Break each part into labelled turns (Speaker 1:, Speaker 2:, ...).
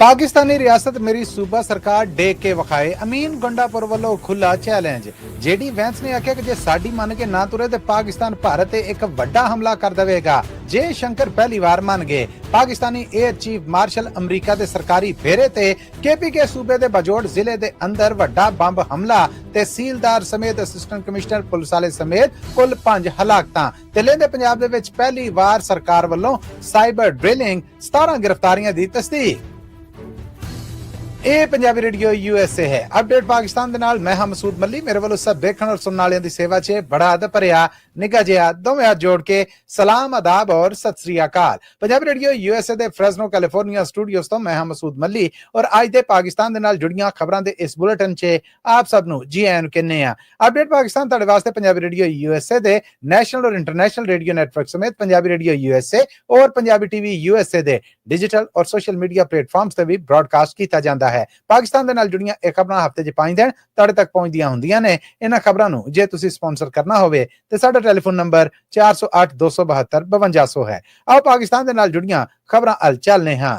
Speaker 1: पाकिस्तानी रियासत मेरी सूबा सरकार डेक के विखाए अमीन गंडापुर वालों खुला चैलेंज जेडी वैंस ने आख्या कि जे साडी मन के ना तुरे ते पाकिस्तान भारत ते एक वड्डा हमला कर देवेगा। जे शंकर पहली बार मन गए पाकिस्तानी एयर चीफ मार्शल अमरीका दे सरकारी फेरे ते केपी के सूबे दे बजोड़ जिले दे अंदर वड्डा बंब हमला तहसीलदार समेत असिस्टेंट कमिश्नर पुलिस वाले समेत कुल 5 हलाकतां ते लेंदे पंजाब दे विच पहली बार सरकार वालों साइबर ड्रिलिंग 17 गिरफ्तारियां दी तस्दीक। ਇਹ ਪੰਜਾਬੀ ਰੇਡੀਓ USA ਹੈ। ਅਪਡੇਟ ਪਾਕਿਸਤਾਨ ਦੇ ਨਾਲ ਮੈਂ ਹਾਂ ਮਸੂਦ ਮੱਲੀ। ਮੇਰੇ ਵੱਲੋਂ ਸਭ ਦੇਖਣ ਔਰ ਸੁਣਨ ਵਾਲਿਆਂ ਦੀ ਸੇਵਾ 'ਚ ਬੜਾ ਅਦਬ ਭਰਿਆ ਨਿੱਘਾ ਜਿਹਾ ਦੋਵੇਂ ਹੱਥ ਜੋੜ ਕੇ ਸਲਾਮ ਆਦਾਬ ਔਰ ਸਤਿ ਸ੍ਰੀ ਅਕਾਲ। ਪੰਜਾਬੀ ਰੇਡੀਓ USA ਦੇ ਫ੍ਰੈਜ਼ਨੋ ਕੈਲੀਫੋਰਨੀਆ ਸਟੂਡੀਓਜ਼ ਤੋਂ ਮੈਂ ਹਾਂ ਮਸੂਦ ਮੱਲੀ ਔਰ ਅੱਜ ਦੇ ਪਾਕਿਸਤਾਨ ਦੇ ਨਾਲ ਜੁੜੀਆਂ ਖਬਰਾਂ ਦੇ ਇਸ ਬੁਲੇਟਿਨ 'ਚ ਆਪ ਸਭ ਨੂੰ ਜੀ ਆਇਆਂ ਨੂੰ ਕਹਿੰਦੇ ਆ। ਅਪਡੇਟ ਪਾਕਿਸਤਾਨ ਤੁਹਾਡੇ ਵਾਸਤੇ ਪੰਜਾਬੀ ਰੇਡੀਓ USA ਦੇ ਨੈਸ਼ਨਲ ਔਰ ਇੰਟਰਨੈਸ਼ਨਲ ਰੇਡੀਓ ਨੈਟਵਰਕ ਸਮੇਤ ਪੰਜਾਬੀ ਰੇਡੀਓ USA ਔਰ ਪੰਜਾਬੀ TV USA ਦੇ ਡਿਜੀਟਲ ਔਰ ਸੋਸ਼ਲ ਮੀਡੀਆ ਪਲੇਟਫਾਰਮਸ ਤੇ ਵੀ ਬ੍ਰੌਡਕਾਸਟ ਕੀਤਾ ਜਾਂਦਾ ਹੈ। ਪਾਕਿਸਤਾਨ ਦੇ ਨਾਲ ਜੁੜੀਆਂ ਇਹ ਖਬਰਾਂ ਹਫ਼ਤੇ 'ਚ 5 ਦਿਨ ਤੁਹਾਡੇ ਤੱਕ ਪਹੁੰਚਦੀਆਂ ਹੁੰਦੀਆਂ ਨੇ। ਇਹਨਾਂ ਖਬਰਾਂ ਨੂੰ ਜੇ ਤੁਸੀਂ ਸਪਾਂਸਰ ਕਰਨਾ ਹੋਵੇ ਤੇ ਸਾਡਾ ਟੈਲੀਫੋਨ ਨੰਬਰ 408 272 5200 ਹੈ। ਆਓ ਪਾਕਿਸਤਾਨ ਦੇ ਨਾਲ ਜੁੜੀਆਂ ਖਬਰਾਂ ਵੱਲ ਚੱਲਦੇ ਹਾਂ।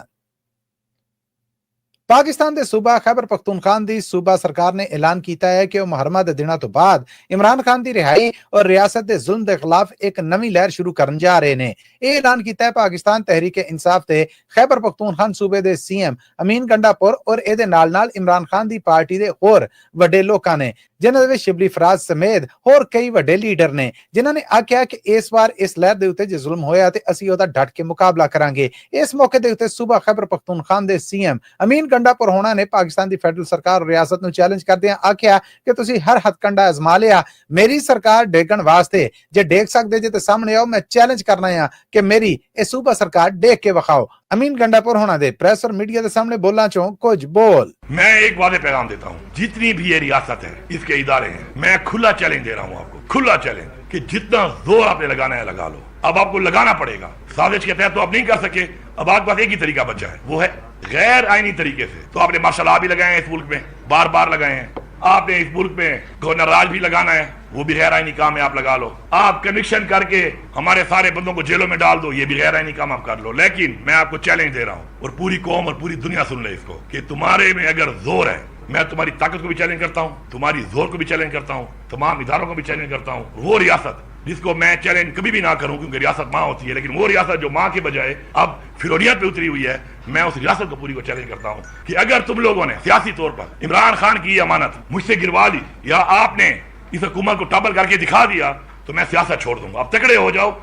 Speaker 1: पाकिस्तान के सूबा खैबर पख्तूनखान की सूबा सरकार ने ऐलान किया है कि वह मुहर्रमा के दिनों तो बाद इमरान खान की रिहाई और रियासत के जुल्म के खिलाफ एक नवी लहर शुरू करने जा रहे हैं। यह ऐलान किया है पाकिस्तान तहरीक इंसाफ के खैबर पख्तूनखान सूबे के CM अमीन गंडापुर और ए नाल नाल इमरान खान की पार्टी के होर वड्डे लोकां ने जिन्हां दे विच शिबली फराज समेत होर कई वड्डे लीडर ने जिन्हां ने आख्या कि इस बार इस लहर दे उत्ते जे जुल्म होया ते असीं ओहदा डट के मुकाबला करांगे। इस मौके दे उत्ते सूबा खैबर पख्तूनखान दे CM अमीन गंडापुर होना ने पाकिस्तान की फेडरल सरकार और रियासत नूं चैलेंज करदे आख्या कि तुसीं हर हथकंडा आजमा लिया, मेरी सरकार डेगण वास्ते जे डेग सकदे जे ते सामने आओ, मैं चैलेंज करना है कि मेरी ए सूबा सरकार डेग के विखाओ। अमीन गंडापुर होना दे प्रेस और मीडिया के सामने बोलना चो कुछ बोल।
Speaker 2: मैं एक वादे पैगाम देता हूँ, जितनी भी ये रियासत है इसके इदारे हैं, मैं खुला चैलेंज दे रहा हूँ आपको, खुला चैलेंज कि जितना जोर आपने लगाना है लगा लो। अब आपको लगाना पड़ेगा। साजिश के तहत तो आप नहीं कर सके, अब आपके पास एक ही तरीका बचा है, वो है गैर आईनी तरीके से। तो आपने मार्शल लॉ भी लगाए हैं इस मुल्क में, बार बार लगाए हैं। आपने इस मुल्क में गवर्नर राज भी लगाना है, वो भी गैर आईनी काम है, आप लगा लो। आप कन्विक्शन करके हमारे सारे बंदों को जेलों में डाल दो, ये भी गैर आईनी काम आप कर लो। लेकिन मैं आपको चैलेंज दे रहा हूँ और पूरी कौम और पूरी दुनिया सुन ले इसको कि तुम्हारे में अगर जोर है, मैं तुम्हारी ताकत को भी चैलेंज करता हूँ, तुम्हारी जोर को भी चैलेंज करता हूँ, तमाम इदारों को भी चैलेंज करता हूँ। वो रियासत जिसको मैं चैलेंज कभी भी ना करूं क्योंकि रियासत माँ होती है, लेकिन वो रियासत जो माँ के बजाय अब फिरौनियत पे उतरी हुई है, मैं उस रियासत को पूरी को चैलेंज करता हूं कि अगर तुम लोगों ने सियासी तौर पर इमरान खान की अमानत मुझसे गिरवा ली या आपने इस हुकूमत को टबल करके दिखा दिया तो मैं सियासत छोड़ दूंगा। अब तकड़े हो जाओ।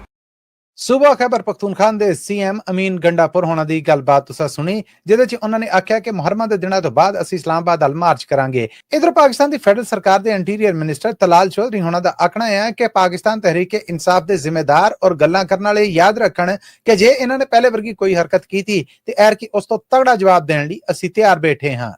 Speaker 1: सूबा खैबर पख्तूनखान दे CM अमीन गंडापुर होना दी गलबात तुसां सुनी, जिहदे च उन्होंने आख्या कि मुहर्रमा दे दिनां तो बाद असीं इस्लामाबाद अल मार्च करांगे। इधर पाकिस्तान की फेडरल सरकार के इंटीरियर मिनिस्टर तलाल चौधरी होना दा आखना है कि पाकिस्तान तहरीक इंसाफ के जिम्मेदार और गल्लां करन वाले याद रखण कि जे इन्हां ने पहले वर्गी कोई हरकत की थी ते ऐरकी उस तो तगड़ा जवाब देण लई असीं तैयार बैठे हां।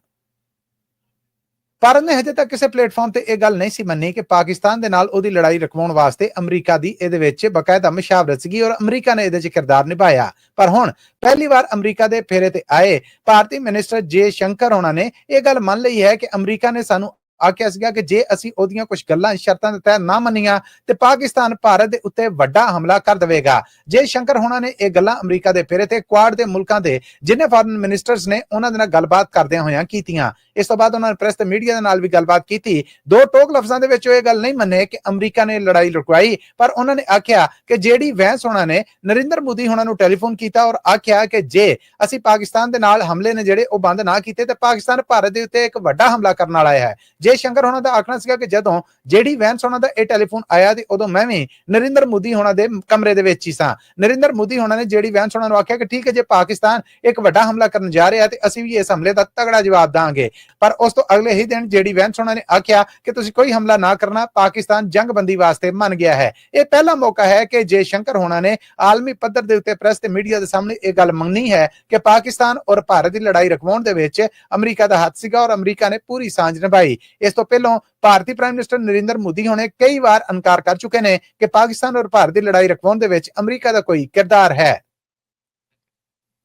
Speaker 1: ਭਾਰਤ ਨੇ ਹਜੇ ਤੱਕ ਕਿਸੇ ਪਲੇਟਫਾਰਮ ਤੇ ਇਹ ਗੱਲ ਨਹੀਂ ਸੀ ਮੰਨੀ ਕਿ ਪਾਕਿਸਤਾਨ ਦੇ ਨਾਲ ਉਹਦੀ ਲੜਾਈ ਰਕਵਾਉਣ ਵਾਸਤੇ ਅਮਰੀਕਾ ਦੀ ਇਹਦੇ ਵਿੱਚ ਬਕਾਇਦਾ ਮਸ਼ਾਵਰਤ ਸੀਗੀ ਔਰ ਅਮਰੀਕਾ ਨੇ ਇਹਦੇ 'ਚ ਕਿਰਦਾਰ ਨਿਭਾਇਆ। ਪਰ ਹੁਣ ਪਹਿਲੀ ਵਾਰ ਅਮਰੀਕਾ ਦੇ ਫੇਰੇ ਤੇ ਆਏ ਭਾਰਤੀ ਮਿਨਿਸਟਰ ਜੇ ਸ਼ੰਕਰ ਹੋਣਾ ਨੇ ਇਹ ਗੱਲ ਮੰਨ ਲਈ ਹੈ ਕਿ ਅਮਰੀਕਾ ਨੇ ਸਾਨੂੰ ਆਖਿਆ ਸੀਗਾ ਕਿ ਜੇ ਅਸੀਂ ਉਹਦੀਆਂ ਕੁਝ ਗੱਲਾਂ ਸ਼ਰਤਾਂ ਦੇ ਤਹਿਤ ਨਾ ਮੰਨੀਆਂ ਤੇ ਪਾਕਿਸਤਾਨ ਭਾਰਤ ਦੇ ਉੱਤੇ ਵੱਡਾ ਹਮਲਾ ਕਰ ਦੇਵੇਗਾ। ਜੇ ਸ਼ੰਕਰ ਹੋਣਾ ਨੇ ਇਹ ਗੱਲਾਂ ਅਮਰੀਕਾ ਦੇ ਫੇਰੇ ਤੇ ਕੁਆਡ ਦੇ ਮੁਲਕਾਂ ਦੇ ਜਿੰਨੇ ਫਾਰਨ ਮਿਨਿਸਟਰਸ ਨੇ ਉਹਨਾਂ ਦੇ ਨਾਲ ਗੱਲਬਾਤ ਕਰਦਿਆਂ ਹੋਇਆਂ ਕੀਤੀਆਂ। ਇਸ ਤੋਂ ਬਾਅਦ ਉਹਨਾਂ ਨੇ ਪ੍ਰੈਸ ਤੇ ਮੀਡੀਆ ਦੇ ਨਾਲ ਵੀ ਗੱਲਬਾਤ ਕੀਤੀ। ਦੋ ਟੋਕ ਲਫ਼ਜ਼ਾਂ ਦੇ ਵਿੱਚ ਉਹ ਇਹ ਗੱਲ ਨਹੀਂ ਮੰਨੇ ਕਿ ਅਮਰੀਕਾ ਨੇ ਲੜਾਈ ਰੁਕਵਾਈ, ਪਰ ਉਹਨਾਂ ਨੇ ਆਖਿਆ ਕਿ ਜਿਹੜੀ ਵੈਂਸ ਹੋਣਾ ਨੇ ਨਰਿੰਦਰ ਮੋਦੀ ਹੋਣਾ ਨੂੰ ਟੈਲੀਫੋਨ ਕੀਤਾ ਔਰ ਆਖਿਆ ਕਿ ਜੇ ਅਸੀਂ ਪਾਕਿਸਤਾਨ ਦੇ ਨਾਲ ਹਮਲੇ ਨੇ ਜਿਹੜੇ ਉਹ ਬੰਦ ਨਾ ਕੀਤੇ ਤੇ ਪਾਕਿਸਤਾਨ ਭਾਰਤ ਦੇ ਉੱਤੇ ਇੱਕ ਵੱਡਾ ਹਮਲਾ ਕਰਨ ਵਾਲਾ ਹੈ। ਜੇ ਸ਼ੰਕਰ ਹੋਣਾ ਦਾ ਆਖਣਾ ਸੀਗਾ ਕਿ ਜਦੋਂ ਜਿਹੜੀ ਵੈਂਸ ਹੋਣਾ ਦਾ ਇਹ ਟੈਲੀਫੋਨ ਆਇਆ ਤੇ ਉਦੋਂ ਮੈਂ ਵੀ ਨਰਿੰਦਰ ਮੋਦੀ ਹੋਣਾ ਦੇ ਕਮਰੇ ਦੇ ਵਿੱਚ ਹੀ ਸਾਂ। ਨਰਿੰਦਰ ਮੋਦੀ ਹੋਣਾ ਨੇ ਜਿਹੜੀ ਵੈਂਸ ਹੋਣਾ ਨੂੰ ਆਖਿਆ ਕਿ ਠੀਕ ਹੈ ਜੇ ਪਾਕਿਸਤਾਨ ਇੱਕ ਵੱਡਾ ਹਮਲਾ ਕਰਨ ਜਾ ਰਿਹਾ ਤੇ ਅਸੀਂ ਵੀ ਇਸ ਹਮਲੇ ਦਾ ਤਗੜਾ ਜਵਾਬ ਦਾਂਗੇ। ਪਰ ਉਸ ਤੋਂ ਅਗਲੇ ਹੀ ਦਿਨ ਜਿਹੜੀ ਵੈਂਸ ਹੋਣਾ ਨੇ ਆਖਿਆ ਕਿ ਤੁਸੀਂ ਕੋਈ ਹਮਲਾ ਨਾ ਕਰਨਾ, ਪਾਕਿਸਤਾਨ ਜੰਗਬੰਦੀ ਵਾਸਤੇ ਮੰਨ ਗਿਆ ਹੈ। ਇਹ ਪਹਿਲਾ ਮੌਕਾ ਹੈ ਕਿ ਜੇ ਸ਼ੰਕਰ ਹੋਣਾ ਨੇ ਆਲਮੀ ਪੱਧਰ ਦੇ ਉੱਤੇ ਪ੍ਰੈਸ ਤੇ ਮੀਡੀਆ ਦੇ ਸਾਹਮਣੇ ਇਹ ਗੱਲ ਮੰਨੀ ਹੈ ਕਿ ਪਾਕਿਸਤਾਨ ਔਰ ਭਾਰਤ ਦੀ ਲੜਾਈ ਰਕਵਾਉਣ ਦੇ ਵਿੱਚ ਅਮਰੀਕਾ ਦਾ ਹੱਥ ਸੀਗਾ ਔਰ ਅਮਰੀਕਾ ਨੇ ਪੂਰੀ ਸਾਂਝ ਨਿਭਾਈ। ਇਸ ਤੋਂ ਪਹਿਲਾਂ ਭਾਰਤੀ ਪ੍ਰਾਈਮ ਮਿਨਿਸਟਰ ਨਰਿੰਦਰ ਮੋਦੀ ਹੋਣੇ ਕਈ ਵਾਰ ਇਨਕਾਰ ਕਰ ਚੁੱਕੇ ਨੇ ਕਿ ਪਾਕਿਸਤਾਨ ਔਰ ਭਾਰਤ ਦੀ ਲੜਾਈ ਰਕਵਾਉਣ ਦੇ ਵਿੱਚ ਅਮਰੀਕਾ ਦਾ ਕੋਈ ਕਿਰਦਾਰ ਹੈ।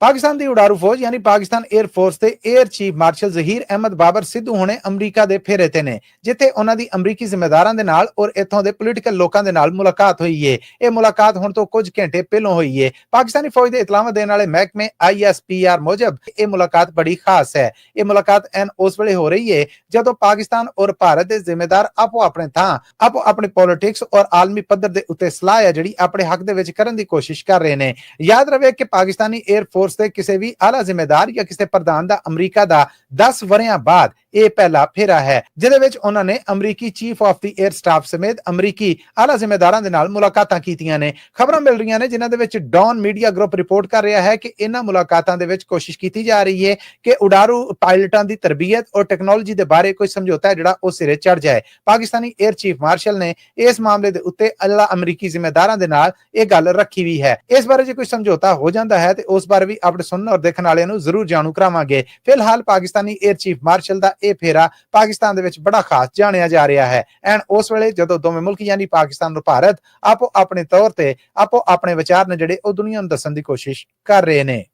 Speaker 1: ਪਾਕਿਸਤਾਨ ਦੀ ਉਡਾਰੂ ਫੌਜ ਯਾਨੀ ਪਾਕਿਸਤਾਨ 에ਅਰ ਫੋਰਸ ਦੇ air chief marshal Zaheer Ahmed Babar Sidhu ਹੁਣੇ ਅਮਰੀਕਾ ਦੇ ਫੇਰੇ ਤੇ ਨੇ, ਜਿੱਥੇ ਉਹਨਾਂ ਦੀ ਅਮਰੀਕੀ ਜ਼ਿੰਮੇਦਾਰਾਂ ਦੇ ਨਾਲ ਔਰ ਇੱਥੋਂ ਦੇ ਪੋਲੀਟੀਕਲ ਲੋਕਾਂ ਦੇ ਨਾਲ ਮੁਲਾਕਾਤ ਹੋਈ ਏ। ਇਹ ਮੁਲਾਕਾਤ ਹੁਣ ਤੋਂ ਕੁਝ ਘੰਟੇ ਪਹਿਲਾਂ ਹੋਈ ਏ। ਪਾਕਿਸਤਾਨੀ ਫੌਜ ਦੇ ਇਤਲਾਹਾਂ ਦੇਣ ਵਾਲੇ ਮਹਿਕਮੇ ISPR ਮੁਜਬ ਇਹ ਮੁਲਾਕਾਤ ਬੜੀ ਖਾਸ ਹੈ। ਇਹ ਮੁਲਾਕਾਤ ਉਸ ਵੇਲੇ ਹੋ ਰਹੀ ਏ ਜਦੋਂ ਪਾਕਿਸਤਾਨ ਔਰ ਭਾਰਤ ਦੇ ਜ਼ਿੰਮੇਦਾਰ ਆਪੋ ਆਪਣੇ ਥਾਂ ਆਪੋ ਆਪਣੀ ਪੋਲਿਟਿਕਸ ਔਰ ਆਲਮੀ ਪੱਧਰ ਦੇ ਉੱਤੇ ਸਲਾਹ ਹੈ ਜਿਹੜੀ ਆਪਣੇ ਹੱਕ ਦੇ ਵਿੱਚ ਕਰਨ ਦੀ ਕੋਸ਼ਿਸ਼ ਕਰ ਰਹੇ ਨੇ। ਯਾਦ ਰਵੇ ਕਿ ਪਾਕਿਸਤਾਨੀ 에ਅਰ ਫੋਰਸ ਦੇ ਕਿਸੇ ਵੀ ਆਲਾ ਜ਼ਿੰਮੇਦਾਰ ਜਾਂ ਕਿਸੇ ਪ੍ਰਧਾਨ ਦਾ ਅਮਰੀਕਾ ਦਾ 10 ਵਰਿਆਂ ਬਾਅਦ ਇਹ ਪਹਿਲਾ ਫੇਰਾ ਹੈ, ਜਿਹਦੇ ਵਿੱਚ ਉਹਨਾਂ ਨੇ ਅਮਰੀਕੀ chief of the air staff ਸਮੇਤ ਅਮਰੀਕੀ ਆਲਾ ਜ਼ਿੰਮੇਦਾਰਾਂ ਦੇ ਨਾਲ ਮੁਲਾਕਾਤਾਂ ਕੀਤੀਆਂ ਨੇ। ਖਬਰਾਂ ਮਿਲ ਰਹੀਆਂ ਨੇ ਜਿਨ੍ਹਾਂ ਦੇ ਵਿੱਚ ਡੌਨ ਮੀਡੀਆ ਗਰੁੱਪ ਰਿਪੋਰਟ ਕਰ ਰਿਹਾ ਹੈ ਕਿ ਇਹਨਾਂ ਮੁਲਾਕਾਤਾਂ ਦੇ ਵਿੱਚ ਕੋਸ਼ਿਸ਼ ਕੀਤੀ ਜਾ ਰਹੀ ਹੈ ਕਿ ਉਡਾਰੂ ਪਾਇਲਟਾਂ ਦੀ ਤਰਬੀਅਤ ਔਰ ਟੈਕਨੋਲੋਜੀ ਦੇ ਬਾਰੇ ਕੋਈ ਸਮਝੌਤਾ ਹੈ ਜਿਹੜਾ ਉਹ ਸਿਰੇ ਚੜ ਜਾਏ। ਪਾਕਿਸਤਾਨੀ 에ਅਰ ਚੀਫ ਮਾਰਸ਼ਲ ਨੇ ਇਸ ਮਾਮਲੇ ਦੇ ਉੱਤੇ ਆਲਾ ਅਮਰੀਕੀ ਜ਼ਿੰਮੇਦਾਰਾਂ ਦੇ ਨਾਲ ਇਹ ਗੱਲ ਰੱਖੀ ਵੀ ਹੈ। ਇਸ ਬਾਰੇ ਜੇ ਕੋਈ ਸਮਝੌਤਾ ਹੋ ਜਾਂਦਾ ਹੈ ਤੇ ਉਸ ਬਾਰੇ ਵੀ ਆਪਣੇ ਸੁਣਨ ਔਰ ਦੇਖਣ ਵਾਲਿਆਂ ਨੂੰ ਜ਼ਰੂਰ ਜਾਣੂ ਕਰਾਵਾਂਗੇ। ਫਿਲਹਾਲ ਪਾਕਿਸਤਾਨੀ 에ਅਰ ਚੀਫ ਮਾਰਸ਼ਲ ਦਾ ਇਹ ਫੇਰਾ ਪਾਕਿਸਤਾਨ ਦੇ ਵਿੱਚ ਬੜਾ ਖਾਸ ਜਾਣਿਆ ਜਾ ਰਿਹਾ ਹੈ। ਐਂਡ ਉਸ ਵੇਲੇ ਜਦੋਂ ਦੋਵੇਂ ਮੁਲਕ ਯਾਨੀ ਪਾਕਿਸਤਾਨ ਔਰ ਭਾਰਤ ਆਪੋ ਆਪਣੇ ਤੌਰ ਤੇ ਆਪੋ ਆਪਣੇ ਵਿਚਾਰ ਨੇ ਜਿਹੜੇ ਉਹ ਦੁਨੀਆ ਨੂੰ ਦੱਸਣ ਦੀ ਕੋਸ਼ਿਸ਼ ਕਰ ਰਹੇ ਨੇ।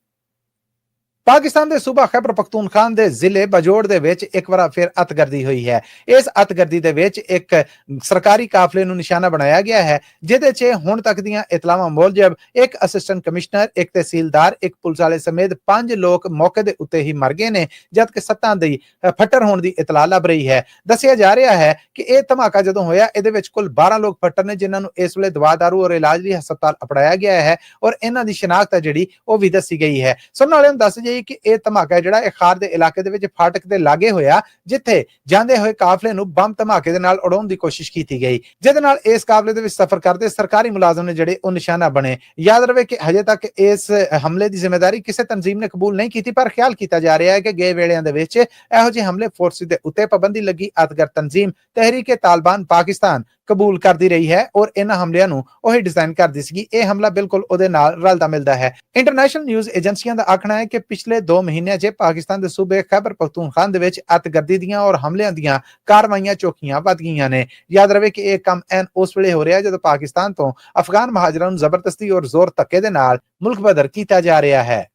Speaker 1: ਪਾਕਿਸਤਾਨ ਦੇ ਸੂਬਾ ਖੈਬਰ ਪਖਤੂਨਖਾਨ ਦੇ ਜ਼ਿਲ੍ਹੇ ਬਜੋੜ ਦੇ ਵਿੱਚ ਇੱਕ ਵਾਰ ਫਿਰ ਅਤਗਰਦੀ ਹੋਈ ਹੈ। ਇਸ ਅਤਗਰਦੀ ਦੇ ਵਿੱਚ ਇੱਕ ਸਰਕਾਰੀ ਕਾਫਲੇ ਨੂੰ ਨਿਸ਼ਾਨਾ ਬਣਾਇਆ ਗਿਆ ਹੈ, ਜਿਹਦੇ 'ਚ ਹੁਣ ਤੱਕ ਦੀਆਂ ਇਤਲਾਹਾਂ ਮੁਜਬ ਇੱਕ ਅਸਿਸਟੈਂਟ ਕਮਿਸ਼ਨਰ, ਇੱਕ ਤਹਿਸੀਲਦਾਰ, ਇੱਕ ਪੁਲਿਸ ਵਾਲੇ ਸਮੇਤ 5 ਲੋਕ ਮੌਕੇ ਦੇ ਉੱਤੇ ਹੀ ਮਰ ਗਏ ਨੇ, ਜਦਕਿ 7 ਦੀ ਫੱਟਰ ਹੋਣ ਦੀ ਇਤਲਾਹ ਲੱਭ ਰਹੀ ਹੈ। ਦੱਸਿਆ ਜਾ ਰਿਹਾ ਹੈ ਕਿ ਇਹ ਧਮਾਕਾ ਜਦੋਂ ਹੋਇਆ ਇਹਦੇ ਵਿੱਚ ਕੁੱਲ 12 ਲੋਕ ਫੱਟਰ ਨੇ, ਜਿਨ੍ਹਾਂ ਨੂੰ ਇਸ ਵੇਲੇ ਦਵਾ ਦਾਰੂ ਔਰ ਇਲਾਜ ਲਈ ਹਸਪਤਾਲ ਅਪੜਾਇਆ ਗਿਆ ਹੈ ਔਰ ਇਹਨਾਂ ਦੀ ਸ਼ਨਾਖਤ ਜਿਹੜੀ ਉਹ ਵੀ ਦੱਸੀ ਗਈ ਹੈ। ਸੁਣਨ ਵਾਲਿਆਂ ਨੂੰ ਦੱਸ ਕਿ ਇਹ ਧਮਾਕਾ ਜਿਹੜਾ ਇਹ ਖਾਰ ਦੇ ਇਲਾਕੇ ਦੇ ਵਿੱਚ ਫਾਟਕ ਦੇ ਲਾਗੇ ਹੋਇਆ, ਜਿੱਥੇ ਜਾਂਦੇ ਹੋਏ ਕਾਫਲੇ ਨੂੰ ਬੰਬ ਧਮਾਕੇ ਦੇ ਨਾਲ ਉਡਾਉਣ ਦੀ ਕੋਸ਼ਿਸ਼ ਕੀਤੀ ਗਈ, ਜਿਹਦੇ ਨਾਲ ਇਸ ਕਾਫਲੇ ਦੇ ਵਿੱਚ ਸਫ਼ਰ ਕਰਦੇ ਸਰਕਾਰੀ ਮੁਲਾਜ਼ਮ ਨੇ ਜਿਹੜੇ ਉਹ ਨਿਸ਼ਾਨਾ ਬਣੇ। ਯਾਦ ਰਵੇ ਕਿ ਹਜੇ ਤੱਕ ਇਸ ਹਮਲੇ ਦੀ ਜ਼ਿੰਮੇਵਾਰੀ ਕਿਸੇ ਤਨਜ਼ੀਮ ਨੇ ਕਬੂਲ ਨਹੀਂ ਕੀਤੀ, ਪਰ ਖਿਆਲ ਕੀਤਾ ਜਾ ਰਿਹਾ ਹੈ ਕਿ ਗਏ ਵੇਲਿਆਂ ਦੇ ਵਿੱਚ ਇਹੋ ਜਿਹੇ ਹਮਲੇ ਫੋਰਸ ਦੇ ਉੱਤੇ ਪਾਬੰਦੀ ਲੱਗੀ ਅਤਗਰ ਤਨਜ਼ੀਮ ਤਹਿਰੀਕ ਤਾਲਿਬਾਨ ਪਾਕਿਸਤਾਨ ਕਬੂਲ ਕਰਦੀ ਰਹੀ ਹੈ ਔਰ ਇਹਨਾਂ ਹਮਲਿਆਂ ਨੂੰ ਉਹੀ ਡਿਜ਼ਾਈਨ ਕਰਦੀ ਸੀ। ਇਹ ਹਮਲਾ ਬਿਲਕੁਲ ਉਹਦੇ ਨਾਲ ਰਲਦਾ ਮਿਲਦਾ ਹੈ। ਇੰਟਰਨੈਸ਼ਨਲ ਨਿਊਜ਼ ਏਜੰਸੀਆਂ ਦਾ ਆਖਣਾ ਹੈ ਕਿ ਪਿਛਲੇ 2 ਮਹੀਨਿਆਂ 'ਚ ਪਾਕਿਸਤਾਨ ਦੇ ਸੂਬੇ ਖੈਬਰ ਪਖਤੂਨਖਾਨ ਦੇ ਵਿੱਚ ਅਤਗਰਦੀ ਦੀਆਂ ਔਰ ਹਮਲਿਆਂ ਦੀਆਂ ਕਾਰਵਾਈਆਂ ਚੌਖੀਆਂ ਵੱਧ ਗਈਆਂ ਨੇ। ਯਾਦ ਰਵੇ ਕਿ ਇਹ ਕੰਮ ਉਸ ਵੇਲੇ ਹੋ ਰਿਹਾ ਜਦੋਂ ਪਾਕਿਸਤਾਨ ਤੋਂ ਅਫਗਾਨ ਮਹਾਜਰਾਂ ਨੂੰ ਜ਼ਬਰਦਸਤੀ ਔਰ ਜ਼ੋਰ ਧੱਕੇ ਦੇ ਨਾਲ ਮੁਲਕ ਬਦਰ ਕੀਤਾ ਜਾ ਰਿਹਾ ਹੈ।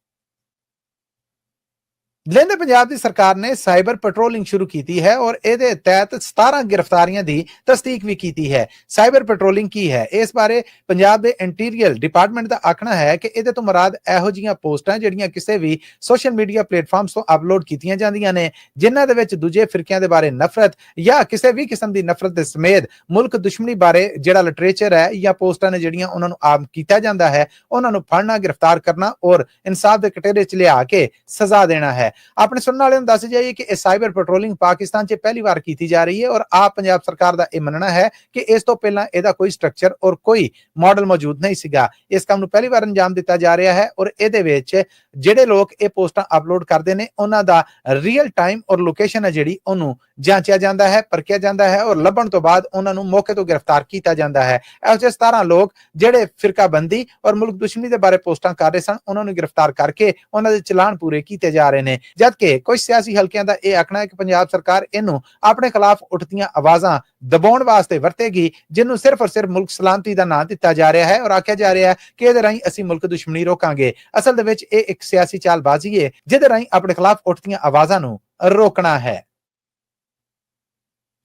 Speaker 1: ਲਹਿੰਦੇ ਪੰਜਾਬ ਦੀ ਸਰਕਾਰ ਨੇ ਸਾਈਬਰ ਪੈਟਰੋਲਿੰਗ ਸ਼ੁਰੂ ਕੀਤੀ ਹੈ ਔਰ ਇਹਦੇ ਤਹਿਤ 17 ਗ੍ਰਿਫਤਾਰੀਆਂ ਦੀ ਤਸਦੀਕ ਵੀ ਕੀਤੀ ਹੈ। ਸਾਈਬਰ ਪੈਟਰੋਲਿੰਗ ਕੀ ਹੈ, ਇਸ ਬਾਰੇ ਪੰਜਾਬ ਦੇ ਇੰਟੀਰੀਅਰ ਡਿਪਾਰਟਮੈਂਟ ਦਾ ਆਖਣਾ ਹੈ ਕਿ ਇਹਦੇ ਤੋਂ ਮੁਰਾਦ ਇਹੋ ਜਿਹੀਆਂ ਪੋਸਟਾਂ ਜਿਹੜੀਆਂ ਕਿਸੇ ਵੀ ਸੋਸ਼ਲ ਮੀਡੀਆ ਪਲੇਟਫਾਰਮਸ ਤੋਂ ਅਪਲੋਡ ਕੀਤੀਆਂ ਜਾਂਦੀਆਂ ਨੇ, ਜਿਨ੍ਹਾਂ ਦੇ ਵਿੱਚ ਦੂਜੇ ਫਿਰਕਿਆਂ ਦੇ ਬਾਰੇ ਨਫ਼ਰਤ ਜਾਂ ਕਿਸੇ ਵੀ ਕਿਸਮ ਦੀ ਨਫ਼ਰਤ ਦੇ ਸਮੇਤ ਮੁਲਕ ਦੁਸ਼ਮਣੀ ਬਾਰੇ ਜਿਹੜਾ ਲਿਟਰੇਚਰ ਹੈ ਜਾਂ ਪੋਸਟਾਂ ਨੇ ਜਿਹੜੀਆਂ ਉਹਨਾਂ ਨੂੰ ਆਮ ਕੀਤਾ ਜਾਂਦਾ ਹੈ, ਉਹਨਾਂ ਨੂੰ ਫੜਨਾ, ਗ੍ਰਿਫਤਾਰ ਕਰਨਾ ਔਰ ਇਨਸਾਫ ਦੇ ਕਟਹਿਰੇ 'ਚ ਲਿਆ ਕੇ ਸਜ਼ਾ ਦੇਣਾ ਹੈ। ਆਪਣੇ ਸੁਣਨ ਵਾਲਿਆਂ ਨੂੰ ਦੱਸ ਜਾਈਏ ਕਿ ਇਹ ਸਾਈਬਰ ਪੈਟਰੋਲਿੰਗ ਪਾਕਿਸਤਾਨ 'ਚ ਪਹਿਲੀ ਵਾਰ ਕੀਤੀ ਜਾ ਰਹੀ ਹੈ ਔਰ ਆਪ ਪੰਜਾਬ ਸਰਕਾਰ ਦਾ ਇਹ ਮੰਨਣਾ ਹੈ ਕਿ ਇਸ ਤੋਂ ਪਹਿਲਾਂ ਇਹਦਾ ਕੋਈ ਸਟਰਕਚਰ ਔਰ ਕੋਈ ਮਾਡਲ ਮੌਜੂਦ ਨਹੀਂ ਸੀਗਾ। ਇਸ ਕੰਮ ਨੂੰ ਪਹਿਲੀ ਵਾਰ ਅੰਜਾਮ ਦਿੱਤਾ ਜਾ ਰਿਹਾ ਹੈ ਔਰ ਇਹਦੇ ਵਿੱਚ ਜਿਹੜੇ ਲੋਕ ਇਹ ਪੋਸਟਾਂ ਅਪਲੋਡ ਕਰਦੇ ਨੇ ਉਹਨਾਂ ਦਾ ਰੀਅਲ ਟਾਈਮ ਔਰ ਲੋਕੇਸ਼ਨ ਹੈ ਜਿਹੜੀ ਉਹਨੂੰ ਜਾਂਚਿਆ ਜਾਂਦਾ ਹੈ, ਪਰਖਿਆ ਜਾਂਦਾ ਹੈ ਔਰ ਲੱਭਣ ਤੋਂ ਬਾਅਦ ਉਹਨਾਂ ਨੂੰ ਮੌਕੇ ਤੋਂ ਗ੍ਰਿਫਤਾਰ ਕੀਤਾ ਜਾਂਦਾ ਹੈ। ਇਹੋ ਜਿਹੇ 17 ਲੋਕ ਜਿਹੜੇ ਫਿਰਕਾਬੰਦੀ ਔਰ ਮੁਲਕ ਦੁਸ਼ਮਣੀ ਦੇ ਬਾਰੇ ਪੋਸਟਾਂ ਕਰ ਰਹੇ ਸਨ, ਉਹਨਾਂ ਨੂੰ ਗ੍ਰਿਫਤਾਰ ਕਰਕੇ ਉਹਨਾਂ ਦੇ ਚਲਾਨ ਪੂਰੇ ਕੀਤੇ ਜਾ ਰਹੇ ਨੇ। ਜਦਕਿ ਕੁਝ ਸਿਆਸੀ ਹਲਕਿਆਂ ਦਾ ਇਹ ਆਖਣਾ ਹੈ ਕਿ ਪੰਜਾਬ ਸਰਕਾਰ ਇਹਨੂੰ ਆਪਣੇ ਖਿਲਾਫ ਉੱਠਦੀਆਂ ਆਵਾਜ਼ਾਂ ਦਬਾਉਣ ਵਾਸਤੇ ਵਰਤੇਗੀ, ਜਿਹਨੂੰ ਸਿਰਫ ਔਰ ਸਿਰਫ ਮੁਲਕ ਸਲਾਮਤੀ ਦਾ ਨਾਂ ਦਿੱਤਾ ਜਾ ਰਿਹਾ ਹੈ ਔਰ ਆਖਿਆ ਜਾ ਰਿਹਾ ਹੈ ਕਿ ਇਹਦੇ ਰਾਹੀਂ ਅਸੀਂ ਮੁਲਕ ਦੁਸ਼ਮਣੀ ਰੋਕਾਂਗੇ। ਅਸਲ ਦੇ ਵਿੱਚ ਇਹ ਇੱਕ ਸਿਆਸੀ ਚਾਲਬਾਜ਼ੀ ਹੈ ਜਿਹਦੇ ਰਾਹੀਂ ਆਪਣੇ ਖਿਲਾਫ ਉੱਠਦੀਆਂ ਆਵਾਜ਼ਾਂ ਨੂੰ ਰੋਕਣਾ ਹੈ।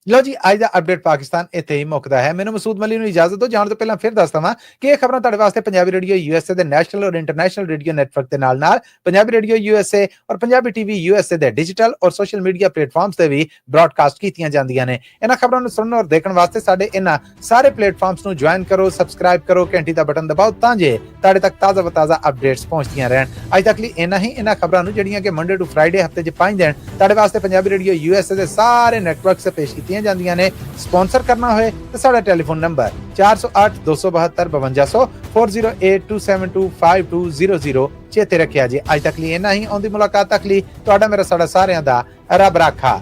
Speaker 1: ਲੋ ਜੀ, ਅੱਜ ਦਾ ਅਪਡੇਟ ਪਾਕਿਸਤਾਨ ਇੱਥੇ ਹੀ ਮੁੱਕਦਾ ਹੈ। ਮੈਨੂੰ ਮਸੂਦ ਮਲੀ ਨੂੰ ਇਜਾਜ਼ਤ ਦਿਓ। ਜਾਣ ਤੋਂ ਪਹਿਲਾਂ ਫਿਰ ਦੱਸ ਦਵਾਂ ਕਿ ਇਹ ਖਬਰਾਂ ਤੁਹਾਡੇ ਵਾਸਤੇ ਪੰਜਾਬੀ ਰੇਡੀਓ USA ਦੇ ਨੈਸ਼ਨਲ ਔਰ ਇੰਟਰਨੈਸ਼ਨਲ ਰੇਡੀਓ ਨੈਟਵਰਕ ਦੇ ਨਾਲ ਪੰਜਾਬੀ ਰੇਡੀਓ USA ਔਰ ਪੰਜਾਬੀ TV USA ਦੇ ਡਿਜੀਟਲ ਔਰ ਸੋਸ਼ਲ ਮੀਡੀਆ ਪਲੇਟਫਾਰਮਸ ਤੇ ਵੀ ਬ੍ਰਾਡਕਾਸਟ ਕੀਤੀਆਂ ਜਾਂਦੀਆਂ ਨੇ। ਇਹਨਾਂ ਖਬਰਾਂ ਨੂੰ ਸੁਣਨ ਔਰ ਦੇਖਣ ਵਾਸਤੇ ਸਾਡੇ ਇਹਨਾਂ ਸਾਰੇ ਪਲੇਟਫਾਰਮਸ ਨੂੰ ਜੁਆਇਨ ਕਰੋ, ਸਬਸਕ੍ਰਾਈਬ ਕਰੋ, ਘੰਟੀ ਦਾ ਬਟਨ ਦਬਾਓ ਤਾਂ ਜੇ ਤੁਹਾਡੇ ਤੱਕ ਤਾਜ਼ਾ ਅਪਡੇਟਸ ਪਹੁੰਚਦੀਆਂ ਰਹਿਣ। ਅੱਜ ਤੱਕ ਲਈ ਇੰਨਾ ਹੀ। ਇਹਨਾਂ ਖਬਰਾਂ ਨੂੰ ਜਿਹੜੀਆਂ ਕਿ ਮੰਡੇ ਟੂ ਫਰਾਈਡੇ ਹਫਤੇ 'ਚ 5 ਦਿਨ ਤੁਹਾਡੇ ਵਾਸਤੇ ਪੰਜਾਬੀ ਰੇਡੀਓ USA ਦੇ ਸਾਰੇ ਨੈਟਵਰਕਸ ਤੇ ਪੇਸ਼ ਕੀਤੀਆਂ ਜਾਂਦੀਆਂ ਨੇ। ਸਪਾਂਸਰ ਕਰਨਾ ਹੋਏ ਤਾਂ ਸਾਡਾ ਟੈਲੀਫੋਨ ਨੰਬਰ 408 272 5200 4082725200 ਚੇਤੇ ਰੱਖਿਆ ਜੀ। ਅੱਜ ਤੱਕ ਲਈ ਇੰਨਾ ਹੀ। ਆਉਂਦੀ ਮੁਲਾਕਾਤ ਤੱਕ ਲਈ ਤੁਹਾਡਾ ਮੇਰਾ ਸਾਡਾ ਸਾਰਿਆਂ ਦਾ ਰੱਬ ਰਾਖਾ।